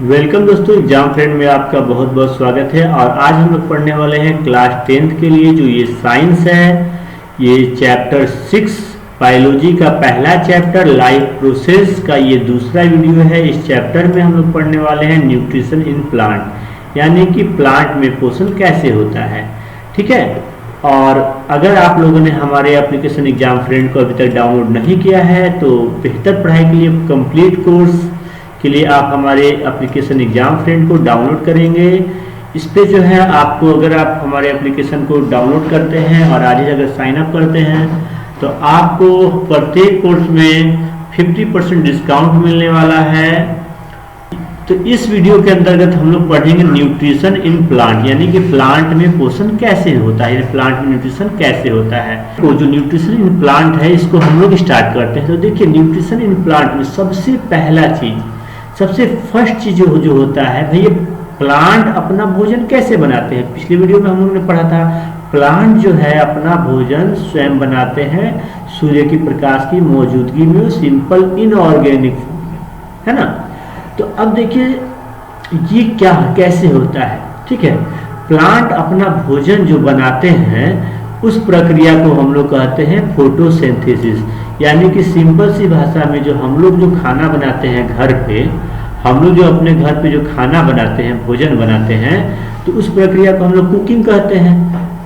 Welcome दोस्तों, exam friend में आपका बहुत बहुत स्वागत है। और आज हम लोग पढ़ने वाले हैं क्लास 10th के लिए जो ये साइंस है। ये चैप्टर 6 बायोलॉजी का पहला चैप्टर लाइफ प्रोसेस का ये दूसरा वीडियो है। इस चैप्टर में हम लोग पढ़ने वाले हैं न्यूट्रिशन इन प्लांट, यानी कि प्लांट में पोषण कैसे होता है। ठीक है। और अगर आप लोगों ने हमारे एप्लीकेशन एग्जाम फ्रेंड को अभी तक डाउनलोड नहीं किया है तो बेहतर पढ़ाई के लिए कंप्लीट कोर्स के लिए आप हमारे एप्लीकेशन एग्जाम फ्रेंड को डाउनलोड करेंगे। इस पे जो है आपको, अगर आप हमारे एप्लीकेशन को डाउनलोड करते हैं और आज ही अगर साइन अप करते हैं तो आपको प्रत्येक कोर्स में 50% डिस्काउंट मिलने वाला है। तो इस वीडियो के अंतर्गत हम लोग पढ़ेंगे न्यूट्रिशन इन प्लांट, यानी कि प्लांट में पोषण कैसे होता है, प्लांट में न्यूट्रिशन कैसे होता है। तो जो न्यूट्रिशन इन प्लांट है इसको हम लोग स्टार्ट करते हैं। तो देखिए, न्यूट्रिशन इन प्लांट में सबसे पहला चीज, सबसे फर्स्ट चीज जो होता है भैया, प्लांट अपना भोजन कैसे बनाते हैं। पिछले वीडियो में हम लोगों ने पढ़ा था प्लांट जो है अपना भोजन स्वयं बनाते हैं सूर्य की प्रकाश की मौजूदगी में, सिंपल इनऑर्गेनिक फूड में, है ना। तो अब देखिए ये क्या कैसे होता है। ठीक है, प्लांट अपना भोजन जो बनाते हैं उस प्रक्रिया को हम लोग कहते हैं फोटोसिंथेसिस, यानी कि सिंपल सी भाषा में जो हम लोग जो खाना बनाते हैं घर पे, हम लोग जो अपने घर पे जो खाना बनाते हैं, भोजन बनाते हैं, तो उस प्रक्रिया को हम लोग कुकिंग कहते हैं,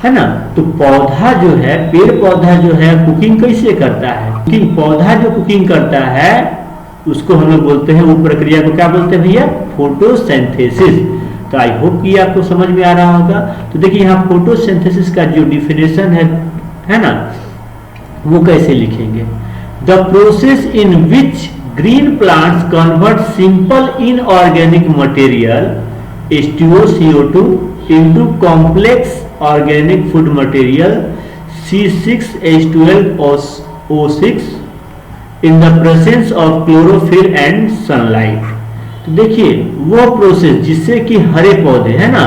है ना। तो पौधा जो है, पेड़ पौधा जो है कुकिंग कैसे करता है, कुकिंग पौधा जो कुकिंग करता है उसको हम लोग बोलते हैं, वो प्रक्रिया को क्या बोलते हैं भैया, फोटोसिंथेसिस। तो आई होप कि आपको समझ में आ रहा होगा। तो देखिए यहाँ फोटोसिंथेसिस का जो डिफिनेशन है ना, वो कैसे लिखेंगे। The process in which green plants convert simple inorganic material H2O into complex organic food material C6H12O6 in the presence of chlorophyll and sunlight। तो देखिए वो प्रोसेस जिससे कि हरे पौधे, है ना,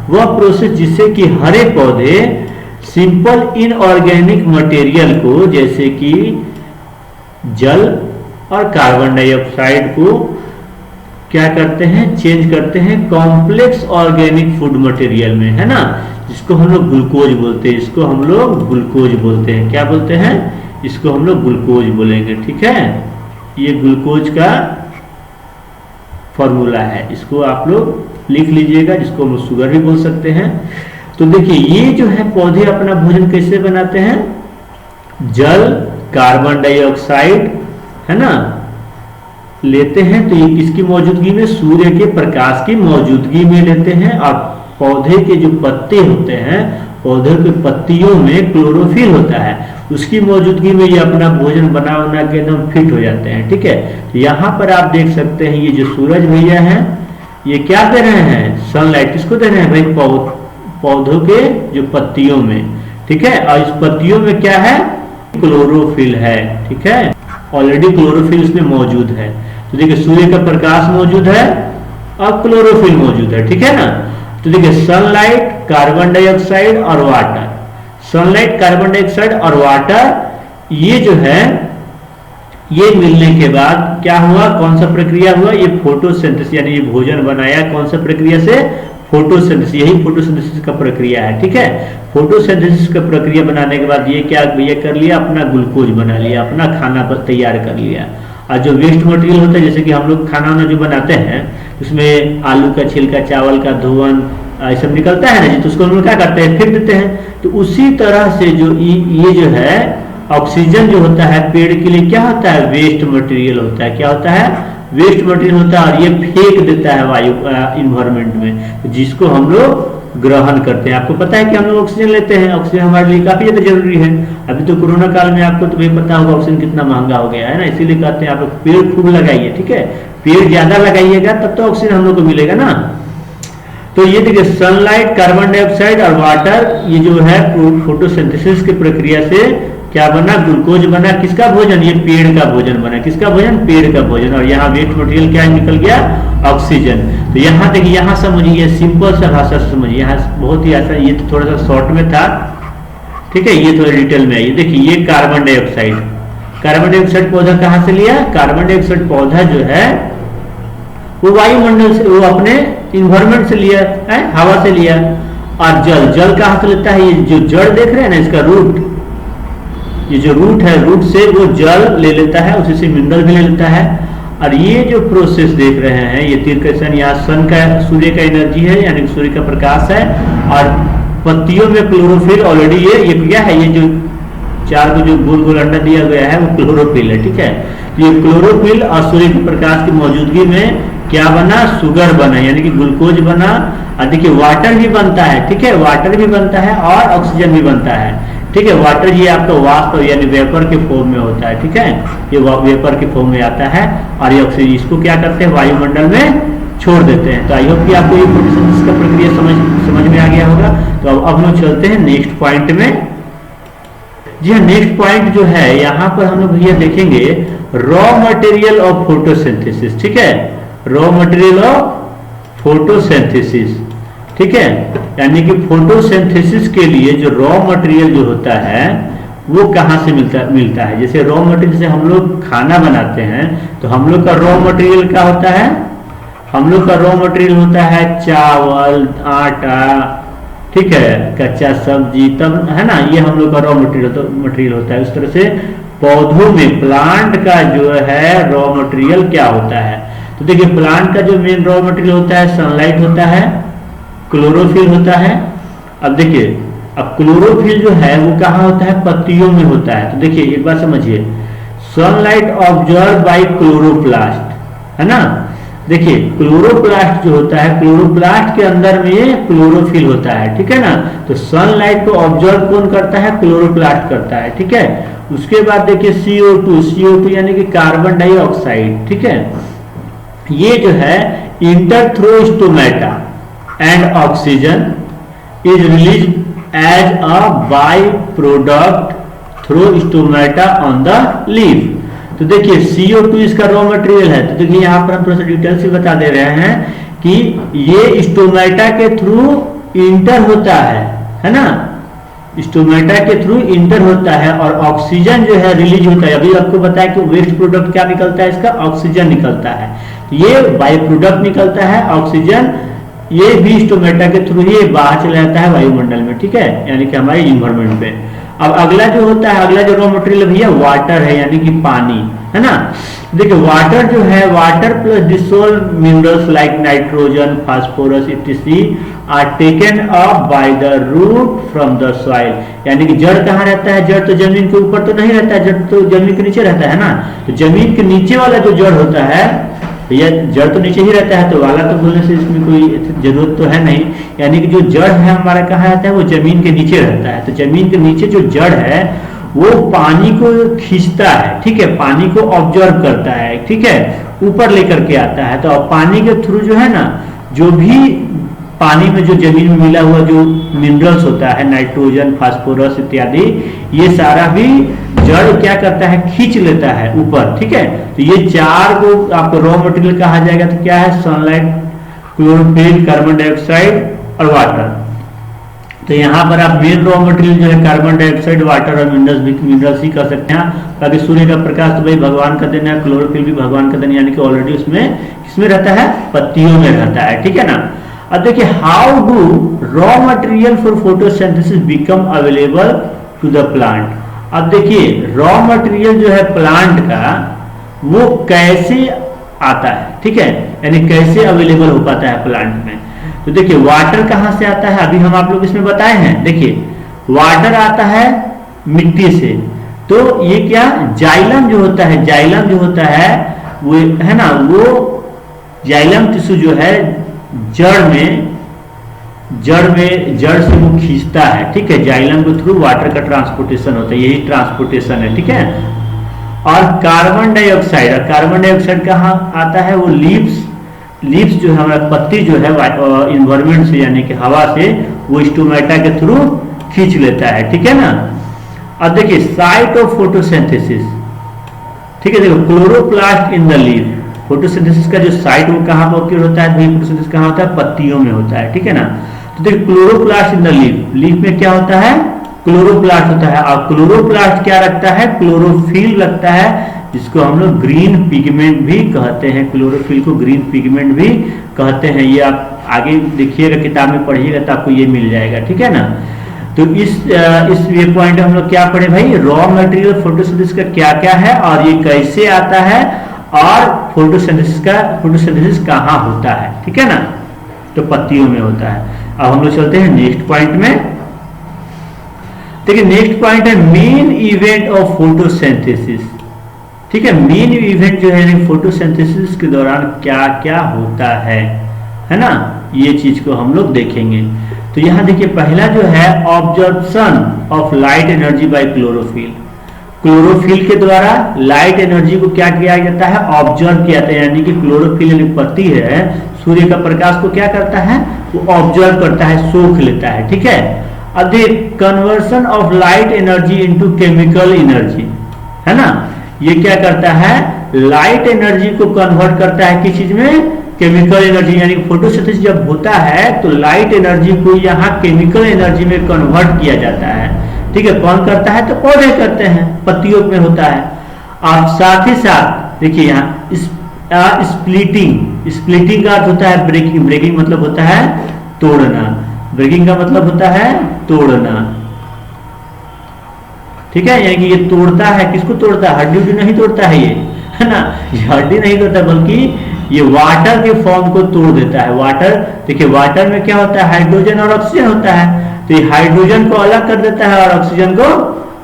वह प्रोसेस जिससे कि हरे पौधे सिंपल इनऑर्गेनिक मटेरियल को, जैसे कि जल और कार्बन डाइऑक्साइड को क्या करते हैं, चेंज करते हैं कॉम्प्लेक्स ऑर्गेनिक फूड मटेरियल में, है ना, जिसको हम लोग ग्लूकोज बोलते हैं। इसको हम लोग ग्लूकोज बोलते हैं। क्या बोलते हैं, इसको हम लोग ग्लूकोज बोलेंगे। ठीक है, ये ग्लूकोज का फॉर्मूला है, इसको आप लोग लिख लीजिएगा, जिसको हम शुगर भी बोल सकते हैं। तो देखिए ये जो है पौधे अपना भोजन कैसे बनाते हैं, जल, कार्बन डाइऑक्साइड, है ना, लेते हैं। तो ये किसकी मौजूदगी में, सूर्य के प्रकाश की मौजूदगी में लेते हैं। और पौधे के जो पत्ते होते हैं, पौधे के पत्तियों में क्लोरोफिल होता है, उसकी मौजूदगी में ये अपना भोजन बना बना के एकदम फिट हो जाते हैं। ठीक है, तो यहाँ पर आप देख सकते हैं ये जो सूरज भैया हैं ये क्या दे रहे हैं, सनलाइट। किसको दे रहे हैं भाई, पौधों के जो पत्तियों में। ठीक है, और इस पत्तियों में क्या है, क्लोरोफिल है। ठीक है, ऑलरेडी क्लोरोफिल इसमें मौजूद है। तो देखिए सूर्य का प्रकाश मौजूद है और क्लोरोफिल मौजूद है। ठीक है ना। तो देखिए सनलाइट, कार्बन डाइऑक्साइड और वाटर, सनलाइट, कार्बन डाइऑक्साइड और वाटर, ये जो है ये मिलने के बाद क्या हुआ, कौन सा प्रक्रिया हुआ, ये फोटोसिंथेसिस, यानी ये भोजन बनाया कौन सा प्रक्रिया से, फोटोसिंथेसिस। यही फोटोसिंथेसिस का प्रक्रिया है। ठीक है, फोटोसिंथेसिस का प्रक्रिया बनाने के बाद ये क्या भैया कर लिया, अपना ग्लूकोज बना लिया, अपना खाना पर तैयार कर लिया। और जो वेस्ट मटेरियल होता है, जैसे कि हम लोग खाना वाना जो बनाते हैं उसमें आलू का छिलका, चावल का धुआं, ये सब निकलता है ना, तो उसको हम लोग क्या करते हैं, फेंक देते हैं। तो उसी तरह से जो ये जो है ऑक्सीजन जो होता है पेड़ के लिए क्या होता है, वेस्ट मटेरियल होता है। क्या होता है, वेस्ट मटेरियल होता है, और ये फेंक देता है वायु इन्वायरमेंट में, जिसको हम लोग ग्रहण करते हैं। आपको पता है कि हम लोग ऑक्सीजन लेते हैं, ऑक्सीजन हमारे लिए काफी ज्यादा जरूरी है। अभी तो कोरोना काल में आपको तो भाई पता होगा ऑक्सीजन कितना महंगा हो गया है ना, इसीलिए कहते हैं आप लोग पेड़ खूब लगाइए। ठीक है, पेड़ ज्यादा लगाइएगा तब तो ऑक्सीजन हम लोग को मिलेगा ना। तो ये देखिए सनलाइट, कार्बन डाइऑक्साइड और वाटर, ये जो है फोटोसिंथेसिस की प्रक्रिया से क्या बना, ग्लूकोज बना। किसका भोजन, ये पेड़ का भोजन बना। किसका भोजन, पेड़ का भोजन। और यहाँ वेस्ट मटेरियल क्या निकल गया, ऑक्सीजन। तो यहाँ देखिए, यहाँ समझिए, सिंपल सा भाषा से समझिए, यहाँ बहुत ही आसान, ये तो थोड़ा सा शॉर्ट में था। ठीक है, ये थोड़ा डिटेल में है। ये देखिए ये कार्बन डाइऑक्साइड, कार्बन डाइऑक्साइड पौधा कहां से लिया, कार्बन डाइऑक्साइड पौधा जो है वो वायुमंडल से, वो अपने इन्वायरमेंट से लिया है, हवा से लिया। और जल, जल कहां से लेता है? ये जो जड़ देख रहे हैं ना, इसका रूट, ये जो रूट है, रूट से वो जल ले लेता है, उसी से मिनरल भी ले लेता है। और ये जो प्रोसेस देख रहे हैं, ये तीरकसन, यहाँ सन का, सूर्य का एनर्जी है, यानी सूर्य का प्रकाश है। और पत्तियों में क्लोरोफिल ऑलरेडी, ये क्या है? ये जो चार को जो गोल गोल अंडा दिया गया है, वो क्लोरोफिल है, ठीक है। ये क्लोरोफिल और सूर्य के प्रकाश की मौजूदगी में क्या बना? शुगर बना, यानी कि ग्लूकोज बना। और देखिए वाटर भी बनता है, ठीक है, वाटर भी बनता है और ऑक्सीजन भी बनता है, ठीक है। वाटर ये आपका वाष्प यानी वेपर के फॉर्म में होता है, ठीक है, ये वेपर के फॉर्म में आता है। और ये ऑक्सीजन, इसको क्या करते हैं? वायुमंडल में छोड़ देते हैं। तो आई होप कि आपको ये फोटोसिंथेसिस का प्रक्रिया समझ में आ गया होगा। तो अब हम लोग चलते हैं नेक्स्ट पॉइंट में। जी हाँ, नेक्स्ट पॉइंट जो है, यहाँ पर हम लोग भैया देखेंगे रॉ मटेरियल ऑफ फोटोसिंथेसिस, ठीक है, रॉ मटेरियल ऑफ फोटोसिंथेसिस, ठीक है। यानी कि फोटोसिंथेसिस के लिए जो रॉ मटेरियल जो होता है वो कहाँ से मिलता है। जैसे रॉ मटेरियल से हम लोग खाना बनाते हैं, तो हम लोग का रॉ मटेरियल क्या होता है? हम लोग का रॉ मटेरियल होता है चावल, आटा, ठीक है, कच्चा सब्जी, तब है ना, ये हम लोग का रॉ मटेरियल होता है। उस तरह से पौधों में, प्लांट का जो है रॉ मटेरियल क्या होता है? तो देखिए प्लांट का जो मेन रॉ मटेरियल होता है, सनलाइट होता है, क्लोरोफिल होता है। अब देखिए, अब क्लोरोफिल जो है वो कहाँ होता है? पत्तियों में होता है। तो देखिए एक बात समझिए, सनलाइट ऑब्जर्व बाय क्लोरोप्लास्ट, है ना। देखिए क्लोरोप्लास्ट जो होता है, क्लोरोप्लास्ट के अंदर में क्लोरोफिल होता है, ठीक है ना। तो सनलाइट को ऑब्जर्व कौन करता है? क्लोरोप्लास्ट करता है, ठीक है। उसके बाद देखिए CO2 यानी कि कार्बन डाइऑक्साइड, ठीक है, ये जो है enter through stomata and oxygen is release as a by product through stomata on the leaf. तो देखिए CO2 इसका रॉ मटेरियल है। तो देखिए यहाँ पर हम थोड़ा सा डिटेल से बता दे रहे हैं कि ये स्टोमेटा के थ्रू इंटर होता है ना, स्टोमेटा के थ्रू इंटर होता है। और ऑक्सीजन जो है रिलीज होता है। अभी आपको बताया कि वेस्ट प्रोडक्ट क्या निकलता है? इसका ऑक्सीजन निकलता है। ये बाय प्रोडक्ट निकलता है ऑक्सीजन, ये भी स्टोमेटा के थ्रू ही बाहर चला जाता है वायुमंडल में, ठीक है, यानी कि हमारे इन्वायरमेंट पे। अब अगला जो होता है, अगला जो रॉ मटेरियल भैया वाटर है, यानी कि पानी, है ना। देखिए वाटर जो है, water plus dissolve minerals like nitrogen, phosphorus इत्यादि are taken up by the root from the soil. यानी कि जड़ कहाँ रहता है? जड़ तो जमीन के ऊपर तो नहीं रहता है, जड़ तो जमीन के नीचे रहता है ना। तो जमीन के नीचे वाला जो जड़ होता है, भैया जड़ तो नीचे ही रहता है, तो वाला तो बोलने से इसमें कोई जरूरत तो है नहीं। यानी कि जो जड़ है हमारा कहाँ रहता है? वो जमीन के नीचे रहता है। तो जमीन के नीचे जो जड़ है वो पानी को खींचता है, ठीक है, पानी को ऑब्जर्व करता है, ठीक है, ऊपर लेकर के आता है। तो पानी के थ्रू जो है ना, जो भी पानी में जो जमीन में मिला हुआ जो मिनरल्स होता है, नाइट्रोजन, फास्फोरस इत्यादि, ये सारा भी जड़ क्या करता है? खींच लेता है ऊपर, ठीक है। तो ये चार को आपको रॉ मटेरियल कहा जाएगा। तो क्या है? सनलाइट, क्लोरोफिल, कार्बन डाइऑक्साइड और वाटर। तो यहाँ पर आप मेन रॉ मटेरियल जो है कार्बन डाइऑक्साइड, वाटर और मिनरल्स ही कर सकते हैं। बाकी सूर्य का प्रकाश तो भाई भगवान का देना है, क्लोरोफिल भी भगवान का देना, यानी कि ऑलरेडी उसमें किसमें रहता है? पत्तियों में रहता है, ठीक है ना। अब देखिए how do raw material for photosynthesis become available to the plant. अब देखिए रॉ मटेरियल जो है प्लांट का वो कैसे आता है, ठीक है, यानी कैसे अवेलेबल हो पाता है प्लांट में। तो देखिए वाटर कहां से आता है? अभी हम आप लोग इसमें बताए हैं। देखिए वाटर आता है मिट्टी से। तो ये क्या जाइलम जो होता है, जाइलम जो होता है वो है ना, वो जाइलम टिश्यू जो है जड़ से वो खींचता है, ठीक है। जाइलम के थ्रू वाटर का ट्रांसपोर्टेशन होता है, यही ट्रांसपोर्टेशन है, ठीक है। और कार्बन डाइऑक्साइड कहाँ आता है? वो लीव्स जो है हमारा पत्ती जो है इन्वायरमेंट से यानी कि हवा से वो स्टोमेटा के थ्रू खींच लेता है, ठीक है ना। अब देखिए साइट ऑफ फोटोसिंथेसिस, ठीक है, देखो chloroplast in the leaf. Photosynthesis का जो साइट वो कहाँ पर ऑक्यूर होता है? भाई फोटोसिंथेसिस कहाँ होता है? पत्तियों में होता है, ठीक है ना। तो देखिए क्लोरोप्लास्ट इन द लीफ में क्या होता है? क्लोरोप्लास्ट होता है। और क्लोरोप्लास्ट क्या रखता है? क्लोरोफिल रखता है, जिसको हम लोग ग्रीन पिगमेंट भी कहते हैं, क्लोरोफिल को ग्रीन पिगमेंट भी कहते हैं। ये आप आगे देखिएगा, किताब में पढ़िएगा तो आपको ये मिल जाएगा, ठीक है ना। तो इस ये पॉइंट हम लोग क्या पढ़े भाई, रॉ मटेरियल फोटोसिंथेसिस का क्या क्या है और ये कैसे आता है और फोटोसिंथेसिस कहाँ होता है, ठीक है ना। तो पत्तियों में होता है। अब हम लोग चलते हैं नेक्स्ट पॉइंट में। देखिए नेक्स्ट पॉइंट है मेन इवेंट ऑफ फोटोसिंथेसिस, ठीक है। मेन इवेंट जो है फोटोसिंथेसिस के दौरान क्या क्या होता है ना, ये चीज को हम लोग देखेंगे। तो यहाँ देखिए पहला जो है absorption of light energy by chlorophyll. Chlorophyll के द्वारा लाइट एनर्जी को क्या किया जाता है, ऑब्जर्व किया जाता है। यानी कि क्लोरोफिल यानी पत्ती है, सूर्य का प्रकाश को क्या करता है, वो ऑब्जर्व करता है, सोख लेता है, ठीक है। अब देख conversion of light energy into chemical energy, है ना। ये क्या करता है, लाइट एनर्जी को कन्वर्ट करता है किस चीज में, केमिकल एनर्जी। यानी फोटोसिंथेसिस जब होता है तो लाइट एनर्जी को यहाँ केमिकल एनर्जी में कन्वर्ट किया जाता है, ठीक है। कौन करता है, तो पौधे करते हैं, पत्तियों में होता है। आप साथ ही साथ देखिए यहाँ स्प्लिटिंग का अर्थ होता है ब्रेकिंग। ब्रेकिंग मतलब होता है तोड़ना, ब्रेकिंग का मतलब होता है तोड़ना, ठीक है। यानी कि ये तोड़ता है, किसको तोड़ता है, हड्डी नहीं तोड़ता है ये, है ना। ये हड्डी नहीं तोड़ता बल्कि ये वाटर के फॉर्म को तोड़ देता है। वाटर देखिए, वाटर में क्या होता है, हाइड्रोजन और ऑक्सीजन होता है। तो ये हाइड्रोजन को अलग कर देता है और ऑक्सीजन को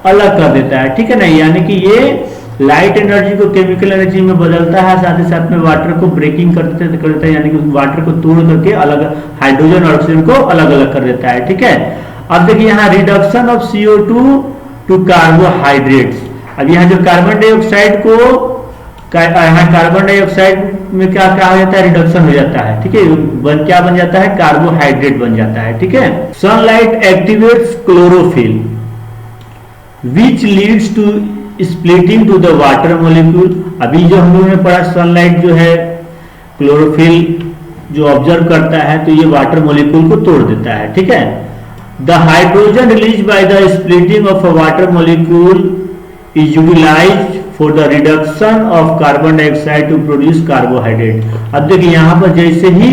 अलग कर देता है, ठीक है ना। यानी कि ये लाइट एनर्जी को केमिकल एनर्जी में बदलता है, साथ ही साथ में वाटर को ब्रेकिंग कर देता है, यानी कि वाटर को तोड़ करके अलग हाइड्रोजन और ऑक्सीजन को अलग अलग कर देता है, ठीक है। अब देखिए यहाँ reduction of CO2 to carbohydrates. अब यहाँ जो कार्बन डाइऑक्साइड को यहाँ कार्बन डाइऑक्साइड में क्या क्या हो जाता है, रिडक्शन हो जाता है, ठीक है। क्या बन जाता है, कार्बोहाइड्रेट बन जाता है, ठीक है। Sunlight activates chlorophyll which leads to splitting to the water molecule. अभी जो हम लोगों ने पढ़ा, सनलाइट जो है क्लोरोफिल जो ऑब्जर्व करता है तो ये वाटर मॉलिक्यूल को तोड़ देता है, ठीक है। The hydrogen release by the splitting of a water molecule is utilised for the reduction of carbon dioxide to produce carbohydrate. अब देखिए यहाँ पर जैसे ही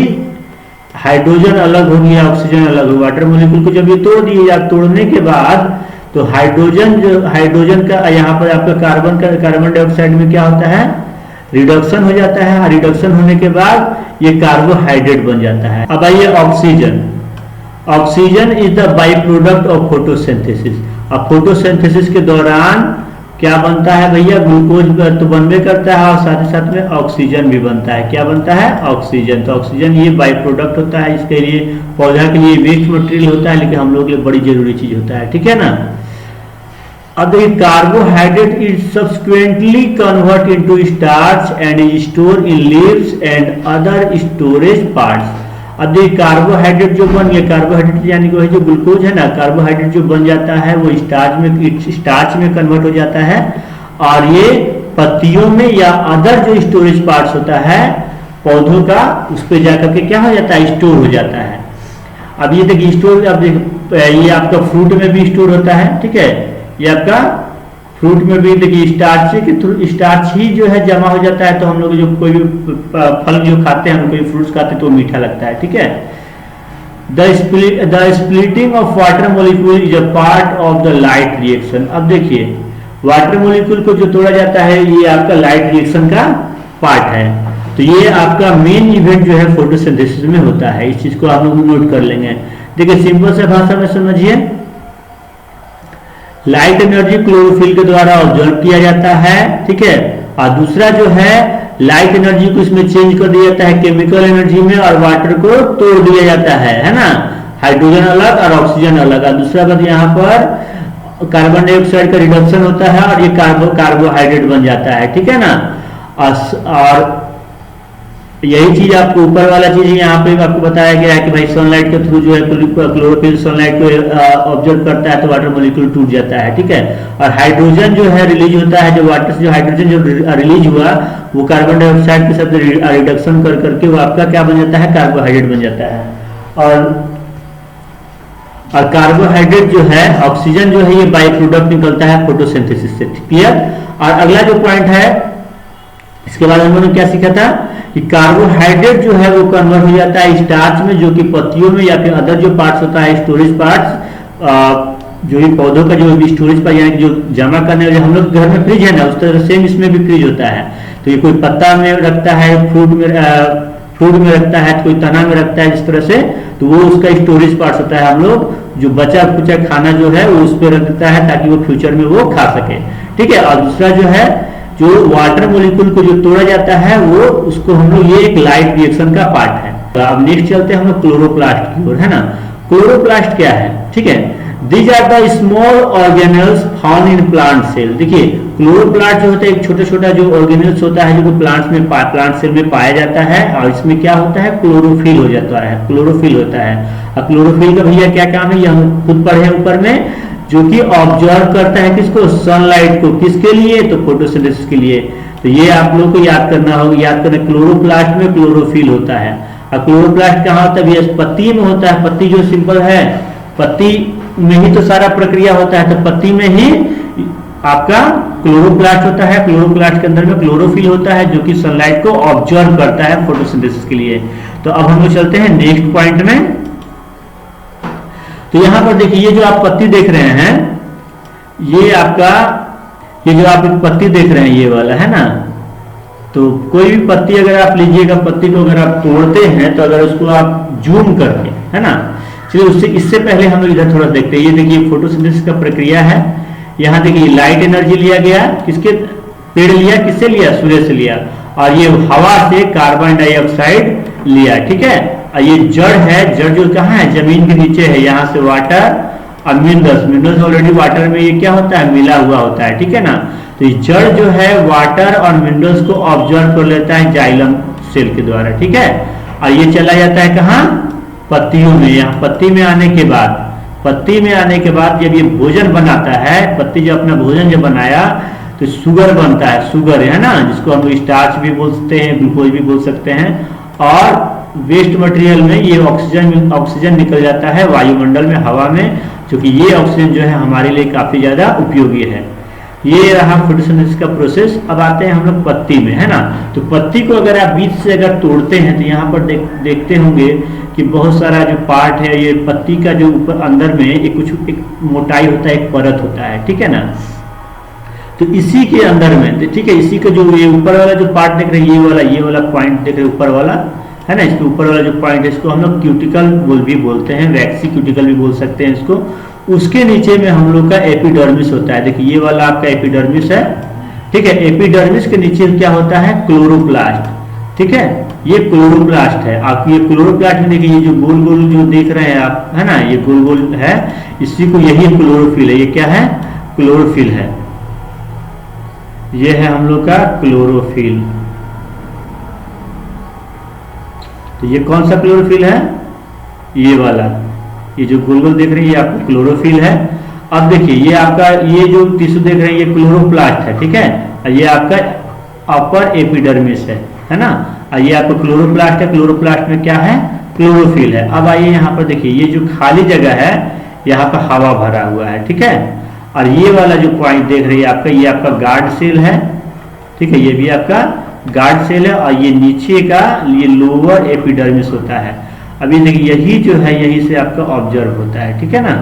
हाइड्रोजन अलग हो गया, ऑक्सीजन अलग हो, वाटर मॉलिक्यूल को जब ये तोड़ दिए या तोड़ने के बाद तो हाइड्रोजन का यहाँ पर आपका कार्बन डाइऑक्साइड में क्या होता है, रिडक्शन हो जाता है। रिडक्शन होने के बाद ये कार्बोहाइड्रेट बन जाता है। अब आइए oxygen is the by product of photosynthesis. अब फोटोसिंथेसिस के दौरान क्या बनता है भैया, ग्लूकोज तो बनबे करता है और साथ ही साथ में ऑक्सीजन भी बनता है। क्या बनता है, ऑक्सीजन। तो ऑक्सीजन ये बाई प्रोडक्ट होता है, इसके लिए पौधा के लिए वेस्ट मटेरियल होता है, लेकिन हम लोग के लिए बड़ी जरूरी चीज होता है, ठीक है ना। अब देखिए carbohydrate is subsequently convert into starch and is store in leaves and other storage parts. अब देखिए कार्बोहाइड्रेट जो बन गया, कार्बोहाइड्रेट यानी कि जो ग्लूकोज है ना, कार्बोहाइड्रेट जो बन जाता है वो स्टार्च में कन्वर्ट हो जाता है और ये पत्तियों में या अदर जो स्टोरेज पार्ट्स होता है पौधों का, उस पर जाकर के क्या हो जाता है, स्टोर हो जाता है। अब ये देखिए स्टोर, अब ये आपका फ्रूट में भी स्टोर होता है, ठीक है। ये आपका फ्रूट में भी देखिए स्टार्च ही जो है जमा हो जाता है। तो हम लोग जो कोई भी फल जो खाते हैं, कोई फ्रूट्स खाते हैं तो मीठा लगता है, ठीक है। The splitting of water molecule is a part of the light reaction. अब देखिए वाटर मॉलिक्यूल को जो तोड़ा जाता है ये आपका लाइट रिएक्शन का पार्ट है। तो ये आपका मेन इवेंट जो है फोटोसिंथेसिस में होता है। इस चीज को आप लोग नोट कर लेंगे। देखिए सिंपल से भाषा में समझिए, लाइट एनर्जी क्लोरोफिल के द्वारा ऑब्जर्व किया जाता है, ठीक है। और दूसरा जो है लाइट एनर्जी को इसमें चेंज कर दिया जाता है केमिकल एनर्जी में और वाटर को तोड़ दिया जाता है ना। हाइड्रोजन अलग और ऑक्सीजन अलग। और दूसरा बात यहाँ पर कार्बन डाइऑक्साइड का रिडक्शन होता है और ये कार्बोहाइड्रेट बन जाता है, ठीक है ना। और यही चीज आपको ऊपर वाला चीज यहाँ पे आपको बताया गया है कि भाई सनलाइट के थ्रू जो है क्लोरोफिल सनलाइट को ऑब्जर्व करता है तो वाटर मॉलिक्यूल टूट जाता है, ठीक है। और हाइड्रोजन जो है रिलीज होता है, जो वाटर से जो हाइड्रोजन जो रिलीज हुआ वो कार्बन डाइऑक्साइड के साथ रिडक्शन कर करके वो आपका क्या बन जाता है, कार्बोहाइड्रेट बन जाता है। और कार्बोहाइड्रेट जो है, ऑक्सीजन जो है ये बाई प्रोडक्ट निकलता है फोटोसिंथेसिस से, क्लियर। और अगला जो पॉइंट है इसके बाद हम लोगों ने क्या सीखा था कि कार्बोहाइड्रेट जो है वो कन्वर्ट हो जाता है स्टार्च में, जो कि पत्तियों में या फिर अदर जो पार्ट्स होता है स्टोरेज पार्ट्स, जो भी पौधों का जो भी स्टोरेज पर यानी जो जमा करने वाले, हम लोग घर में फ्रिज है ना, उस तरह सेम इसमें भी फ्रिज होता है। तो ये कोई पत्ता में रखता है, फ्रूट में रखता है, कोई तना में रखता है, जिस तरह से, तो वो उसका स्टोरेज पार्ट्स होता है। हम लोग जो बचा कुचा खाना जो है वो उस पर रख देता है ताकि वो फ्यूचर में वो खा सके, ठीक है। और दूसरा जो है जो वाटर मोलिक्यूल को जो तोड़ा जाता है वो उसको हम लोग, ये एक लाइट रिएक्शन का पार्ट है। तो अब नेक्स्ट चलते हैं हम लोग क्लोरोप्लास्ट की ओर, है ना। क्लोरोप्लास्ट क्या है, ठीक है। These are the small organelles found in plant cell। देखिए क्लोरोप्लास्ट जो होता है एक छोटा छोटा जो ऑर्गेनल्स होता है जो प्लांट सेल में पाया जाता है, और इसमें क्या होता है, क्लोरोफिल हो जाता है, क्लोरोफिल होता है। और क्लोरोफिल का भैया क्या काम है, ये हम खुद पढ़े ऊपर में, जो कि ऑब्जर्व करता है किसको, सनलाइट को, किसके लिए, तो फोटोसिंथेसिस के लिए। तो ये आप लोगों को याद करना होगा, याद करना, क्लोरोप्लास्ट में क्लोरोफिल होता है। और क्लोरोप्लास्ट कहाँ होता है, पत्ती में होता है। पत्ती जो सिंपल है, पत्ती में ही तो सारा प्रक्रिया होता है, तो पत्ती में ही आपका क्लोरोप्लास्ट होता है। क्लोरोप्लास्ट के अंदर में क्लोरोफिल होता है जो कि सनलाइट को ऑब्जर्व करता है फोटोसिंथेसिस के लिए। तो अब हम लोग चलते हैं नेक्स्ट पॉइंट में। तो यहां पर देखिए ये जो आप पत्ती देख रहे हैं, ये आपका, ये जो आप पत्ती देख रहे हैं ये वाला है ना, तो कोई भी पत्ती अगर आप लीजिएगा, पत्ती को अगर आप तोड़ते हैं तो अगर उसको आप जूम करके, है ना, चलिए उससे इससे पहले हम लोग इधर थोड़ा देखते हैं। ये देखिए फोटोसिंथेसिस का प्रक्रिया है। यहाँ देखिए लाइट एनर्जी लिया गया, किसके, पेड़ लिया, किससे लिया, सूर्य से लिया, और ये हवा से कार्बन डाइऑक्साइड लिया, ठीक है। और ये जड़ है, जड़ जो कहाँ है, जमीन के नीचे है, यहाँ से वाटर और मिनरल्स ऑलरेडी वाटर में ये क्या होता है, मिला हुआ होता है, ठीक है ना। तो ये जड़ जो है वाटर और मिनरल्स को ऑब्जर्व कर लेता है जाइलम सेल के द्वारा, ठीक है। और ये चला जाता है कहाँ, पत्तियों में। यहाँ पत्ती में आने के बाद, पत्ती में आने के बाद जब ये भोजन बनाता है, पत्ती जब अपना भोजन जब बनाया तो शुगर बनता है, शुगर है ना, जिसको हम स्टार्च भी बोल सकते हैं, ग्लूकोज भी बोल सकते हैं। और वेस्ट मटेरियल में ये ऑक्सीजन निकल जाता है वायुमंडल में, हवा में, क्योंकि ये ऑक्सीजन जो है हमारे लिए काफी ज्यादा उपयोगी है। ये रहा फोटोसिंथेसिस का प्रोसेस। अब आते हैं हम लोग पत्ती में, है ना। तो पत्ती को अगर आप बीच से अगर तोड़ते हैं तो यहाँ पर देखते होंगे कि बहुत सारा जो पार्ट है, ये पत्ती का जो ऊपर अंदर में एक कुछ एक मोटाई होता है, एक परत होता है, ठीक है ना। तो इसी के अंदर में, ठीक है, इसी का जो ये ऊपर वाला जो पार्ट देख रहे हैं, ये वाला पॉइंट देख रहे हैं ऊपर वाला, है ना, इसके ऊपर वाला जो पॉइंट है इसको हम लोग क्यूटिकल भी बोलते हैं, वैक्सी क्यूटिकल भी बोल सकते हैं इसको। उसके नीचे में हम लोग का एपिडर्मिस होता है। देखिए ये वाला आपका एपिडर्मिस है, ठीक है। एपिडर्मिस के नीचे क्या होता है, क्लोरोप्लास्ट, ठीक है। ये क्लोरोप्लास्ट है। आप ये क्लोरोप्लास्ट में देखिए ये जो गोल गोल जो देख रहे हैं आप, है ना, ये गोल गोल है, इसी को, यही क्लोरोफिल है। ये क्या है, क्लोरोफिल है। ये है हम लोग का क्लोरोफिल। तो ये कौन सा क्लोरोफिल है, ये वाला, ये जो गोल गोल देख रहे हैं ये आपका क्लोरोफिल है। अब देखिए ये आपका, ये जो टिश्यू देख रहे हैं ये क्लोरोप्लास्ट है, ठीक है। और ये आपका अपर एपिडर्मिस है ना। और ये आपका क्लोरोप्लास्ट है। क्लोरोप्लास्ट में क्या है, क्लोरोफिल है। अब आइए यहाँ पर देखिए ये जो खाली जगह है यहाँ पर हवा भरा हुआ है, ठीक है। और ये वाला जो पॉइंट देख रही है आपका, ये आपका गार्ड सेल है, ठीक है। ये भी आपका गार्ड सेल है। और ये नीचे का ये लोअर एपिडर्मिस होता है। अभी देखिए यही जो है, यही से आपका ऑब्जर्व होता है, ठीक है ना।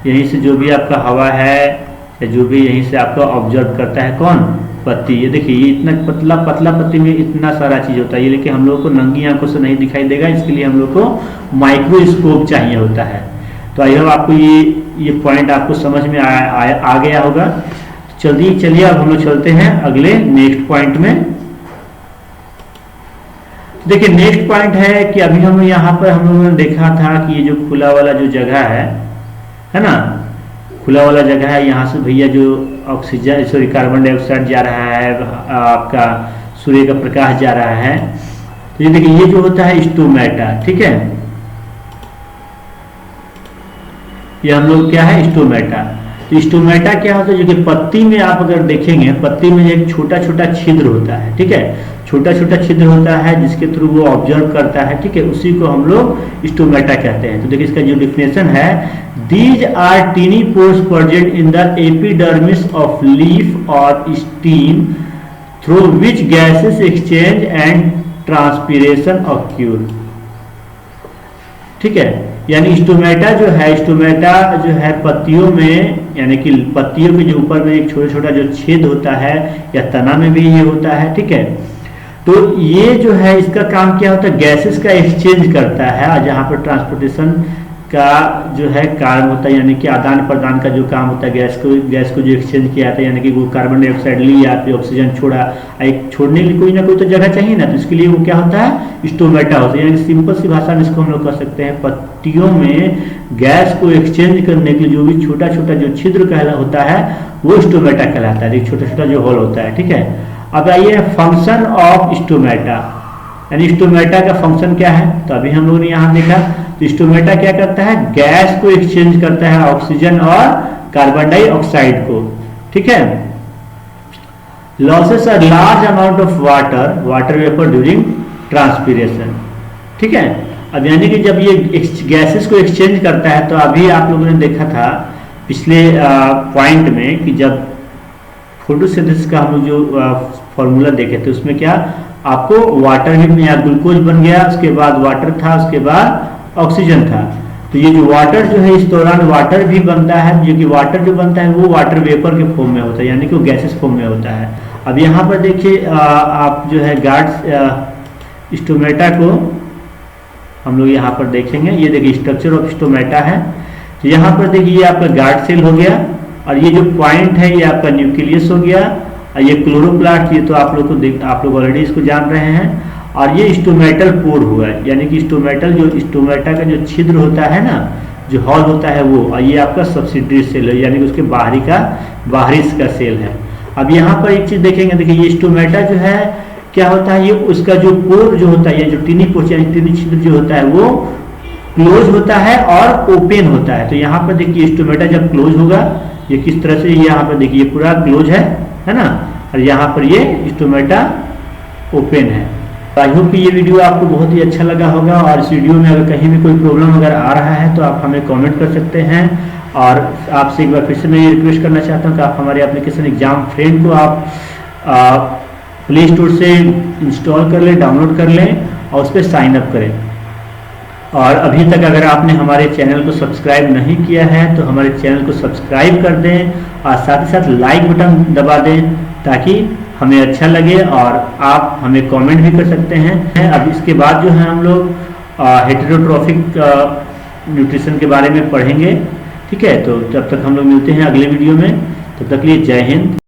यहीं से जो भी आपका हवा है या जो भी यहीं से आपका ऑब्जर्व करता है कौन, पत्ती। ये देखिए ये इतना पतला पतला पत्ती में इतना सारा चीज होता है, ये लेकिन हम लोग को नंगी आंखों से नहीं दिखाई देगा, इसके लिए हम लोग को माइक्रोस्कोप चाहिए होता है। तो आई होप आपको ये पॉइंट आपको समझ में आ गया होगा। चलिए अब हम लोग चलते हैं अगले नेक्स्ट पॉइंट में। देखिए नेक्स्ट पॉइंट है कि अभी हम यहाँ पर हम लोगों ने देखा था कि ये जो खुला वाला जो जगह है ना, खुला वाला जगह है, यहाँ से भैया जो ऑक्सीजन सॉरी कार्बन डाइऑक्साइड जा रहा है, आपका सूर्य का प्रकाश जा रहा है। तो ये देखिए ये जो होता है स्टोमेटा, ठीक है। ये हम लोग क्या है, स्टोमेटा। तो स्टोमेटा क्या होता है, जो कि पत्ती में आप अगर देखेंगे, पत्ती में एक छोटा छोटा छिद्र होता है, ठीक है, छोटा छोटा छिद्र होता है जिसके थ्रू वो ऑब्जर्व करता है, ठीक है, उसी को हम लोग स्टोमेटा कहते हैं। तो देखिए इसका जो डिफिनेशन है, these are tiny pores present in the epidermis of leaf और stem through which gases exchange and transpiration occur. ठीक है, यानी स्टोमेटा जो है पत्तियों में, यानी कि पत्तियों के जो ऊपर में एक छोटा छोटा जो छेद होता है या तना में भी ये होता है। ठीक है, तो ये जो है इसका काम क्या होता है, गैसेस का एक्सचेंज करता है, और जहाँ पर ट्रांसपोर्टेशन का जो है कार्य होता है, यानी कि आदान प्रदान का जो काम होता है, गैस को जो एक्सचेंज किया जाता है, यानी कि वो कार्बन डाइऑक्साइड लिया फिर ऑक्सीजन छोड़ा, एक छोड़ने के लिए कोई ना कोई तो जगह चाहिए ना, तो इसके लिए वो क्या होता है, स्टोमेटा होता है। यानी सिंपल सी भाषा में इसको हम लोग कह सकते हैं, पत्तियों में गैस को एक्सचेंज करने के लिए जो भी छोटा छोटा जो छिद्र कहला होता है वो स्टोमेटा कहलाता है, छोटा छोटा जो होल होता है। ठीक है, अब आइए फंक्शन ऑफ स्टोमेटा, यानी स्टोमेटा का फंक्शन क्या है, तो अभी हम लोगों ने यहाँ देखा, तो स्टोमेटा क्या करता है, गैस को एक्सचेंज करता है, ऑक्सीजन और कार्बन डाइऑक्साइड को। ठीक है, losses a large amount of water vapour during transpiration. ठीक है, अब यानी कि जब ये गैसेस को एक्सचेंज करता है, तो अभी आप लोगों ने देखा था पिछले पॉइंट में कि जब फोटोसिंथेसिस का हम लोग जो फॉर्मूला देखे थे, उसमें क्या आपको वाटर भी या ग्लूकोज बन गया, उसके बाद वाटर था, उसके बाद ऑक्सीजन था। तो ये जो वाटर जो है, इस दौरान वाटर भी बनता है, जो कि वाटर जो बनता है वो वाटर वेपर के फॉर्म में होता है, यानी कि वो गैसेस फॉर्म में होता है। अब यहाँ पर देखिए आप जो है गार्ड्स स्टोमेटा को हम लोग यहाँ पर देखेंगे, ये देखिए स्ट्रक्चर ऑफ स्टोमेटा है। तो यहाँ पर देखिए ये आपका गार्ड सेल हो गया, और ये जो पॉइंट है ये आपका न्यूक्लियस हो गया, और ये क्लोरोप्लास्ट, ये तो आप लोग ऑलरेडी इसको जान रहे हैं, और ये स्टोमेटल पोर हुआ है, यानी कि स्टोमेटा का जो छिद्र होता है ना, जो हॉल होता है वो, और ये आपका सब्सिडरी सेल है, यानी कि उसके बाहरी का सेल है। अब यहाँ पर एक चीज देखेंगे, देखिए ये स्टोमेटा जो है क्या होता है, ये उसका जो पोर जो होता है, जो टिनी पोर यानी टिनी छिद्र जो होता है वो क्लोज होता है और ओपन होता है। तो यहाँ पर देखिए स्टोमेटा जब क्लोज होगा, ये किस तरह से, यहाँ पर देखिए पूरा क्लोज है ना, और यहाँ पर ये स्टोमेटा ओपन है। आई होप कि ये वीडियो आपको बहुत ही अच्छा लगा होगा, और इस वीडियो में अगर कहीं भी कोई प्रॉब्लम अगर आ रहा है तो आप हमें कमेंट कर सकते हैं। और आपसे एक बार फिर से मैं ये रिक्वेस्ट करना चाहता हूँ कि आप हमारे एप्लीकेशन एग्जाम फ्रेंड को आप प्ले स्टोर से इंस्टॉल कर लें, डाउनलोड कर लें, और उस पर साइन अप करें। और अभी तक अगर आपने हमारे चैनल को सब्सक्राइब नहीं किया है तो हमारे चैनल को सब्सक्राइब कर दें, और साथ ही साथ लाइक बटन दबा दें, ताकि हमें अच्छा लगे, और आप हमें कमेंट भी कर सकते हैं। अब इसके बाद जो है हम लोग हेटेरोट्रॉफिक न्यूट्रिशन के बारे में पढ़ेंगे। ठीक है, तो तब तक हम लोग मिलते हैं अगले वीडियो में, तब तक के लिए जय हिंद।